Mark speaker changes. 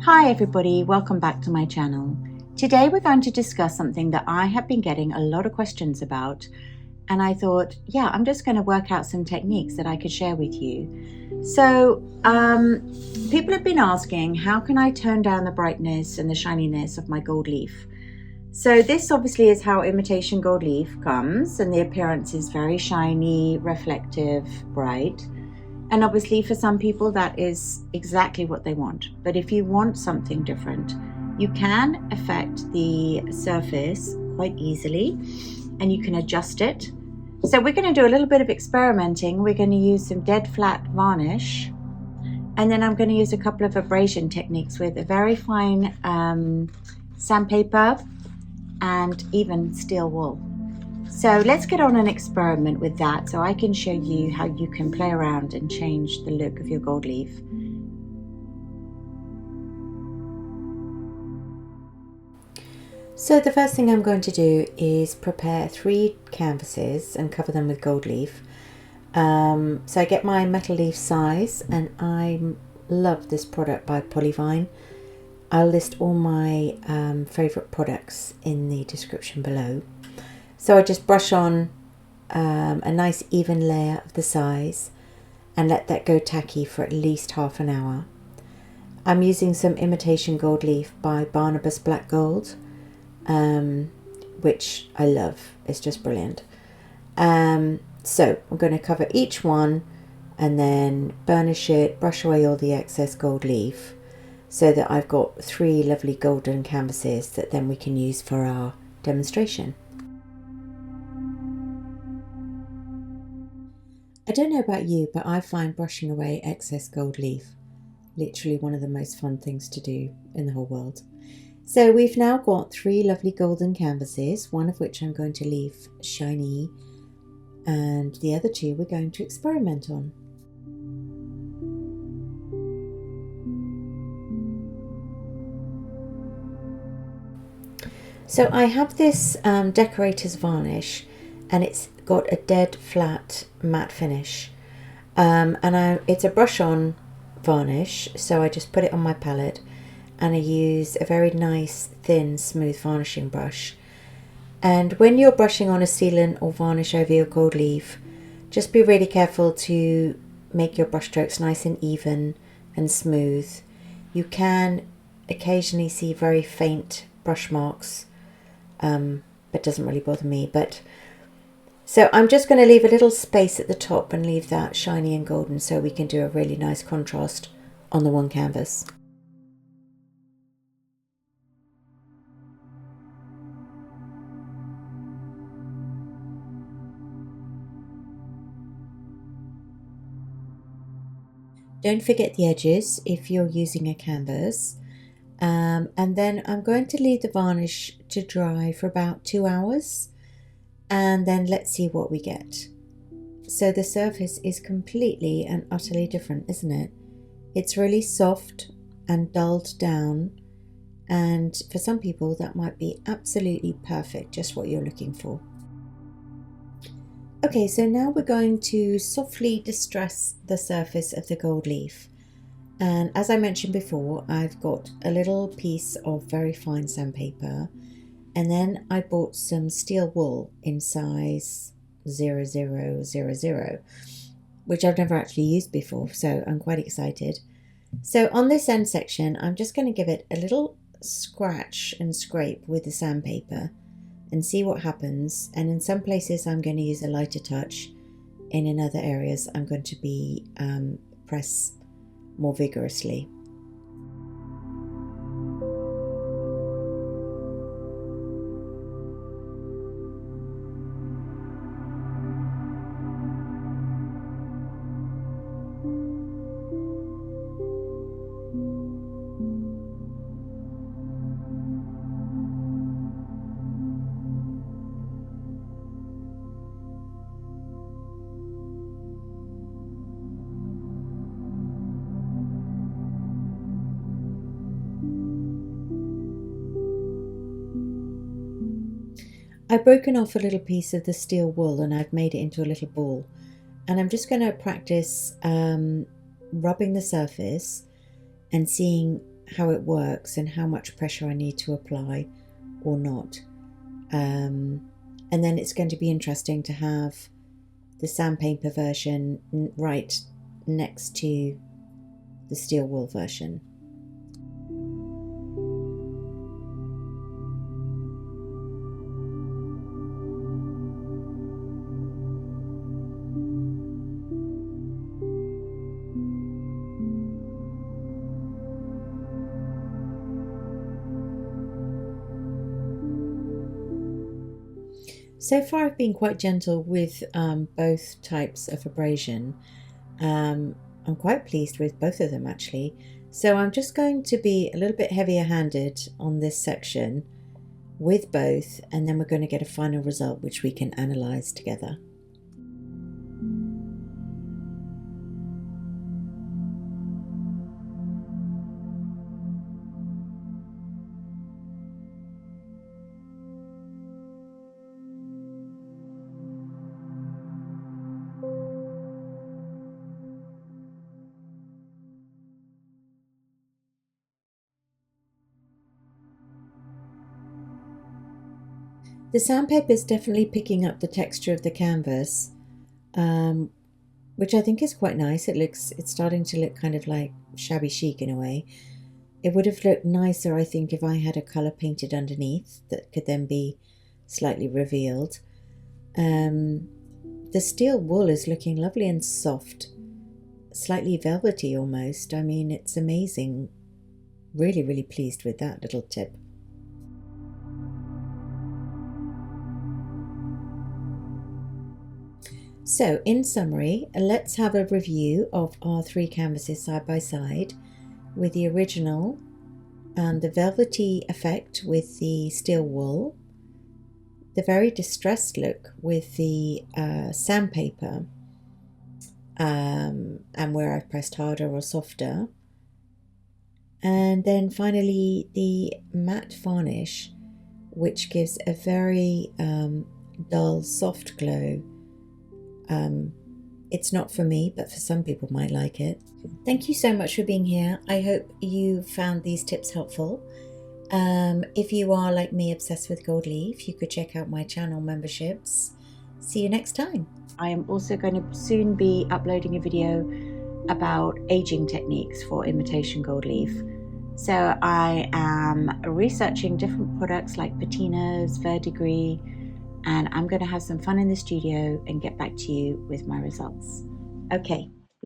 Speaker 1: Hi everybody, welcome back to my channel. Today we're going to discuss something that I have been getting a lot of questions about, and I thought, yeah, I'm just going to work out some techniques that I could share with you. So people have been asking, how can I turn down the brightness and the shininess of my gold leaf? So this obviously is how Imitation Gold Leaf comes, and the appearance is very shiny, reflective, bright. And obviously for some people that is exactly what they want. But if you want something different, you can affect the surface quite easily and you can adjust it. So we're going to do a little bit of experimenting. We're going to use some dead flat varnish, and then I'm going to use a couple of abrasion techniques with a very fine sandpaper and even steel wool. So let's get on an experiment with that so I can show you how you can play around and change the look of your gold leaf. So the first thing I'm going to do is prepare 3 canvases and cover them with gold leaf. So I get my metal leaf size, and I love this product by Polyvine. I'll list all my favourite products in the description below. So I just brush on a nice even layer of the size and let that go tacky for at least half an hour. I'm using some Imitation Gold Leaf by Barnabas Black Gold, which I love. It's just brilliant. So I'm going to cover each one and then burnish it, brush away all the excess gold leaf, so that I've got 3 lovely golden canvases that then we can use for our demonstration. I don't know about you, but I find brushing away excess gold leaf literally one of the most fun things to do in the whole world. So we've now got 3 lovely golden canvases, one of which I'm going to leave shiny, and the other 2 we're going to experiment on. So I have this decorator's varnish, and it's got a dead flat matte finish, it's a brush on varnish, so I just put it on my palette and I use a very nice thin smooth varnishing brush. And when you're brushing on a sealant or varnish over your gold leaf, just be really careful to make your brush strokes nice and even and smooth. You can occasionally see very faint brush marks, but doesn't really bother me. So I'm just going to leave a little space at the top and leave that shiny and golden so we can do a really nice contrast on the one canvas. Don't forget the edges if you're using a canvas. And then I'm going to leave the varnish to dry for about 2 hours, and then let's see what we get. So the surface is completely and utterly different, isn't it? It's really soft and dulled down, and for some people that might be absolutely perfect, just what you're looking for. Okay, so now we're going to softly distress the surface of the gold leaf. And as I mentioned before, I've got a little piece of very fine sandpaper, and then I bought some steel wool in size 0000, which I've never actually used before, so I'm quite excited. So on this end section, I'm just going to give it a little scratch and scrape with the sandpaper and see what happens. And in some places I'm going to use a lighter touch, and in other areas I'm going to be press more vigorously. I've broken off a little piece of the steel wool and I've made it into a little ball, and I'm just going to practice rubbing the surface and seeing how it works and how much pressure I need to apply or not. And then it's going to be interesting to have the sandpaper version right next to the steel wool version. So far I've been quite gentle with both types of abrasion. I'm quite pleased with both of them actually. So I'm just going to be a little bit heavier handed on this section with both, and then we're going to get a final result which we can analyse together. The sandpaper is definitely picking up the texture of the canvas, which I think is quite nice. It's starting to look kind of like shabby chic in a way. It would have looked nicer, I think, if I had a colour painted underneath that could then be slightly revealed. The steel wool is looking lovely and soft, slightly velvety almost. I mean, it's amazing. Really, really pleased with that little tip. So, in summary, let's have a review of our three canvases side by side, with the original and the velvety effect with the steel wool, the very distressed look with the sandpaper, and where I've pressed harder or softer, and then finally the matte varnish, which gives a very dull, soft glow. It's not for me, but for some people might like it. Thank you so much for being here. I hope you found these tips helpful. If you are like me, obsessed with gold leaf, you could check out my channel memberships. See you next time. I am also going to soon be uploading a video about aging techniques for imitation gold leaf. So I am researching different products like patinas, verdigris, and I'm going to have some fun in the studio and get back to you with my results. Okay,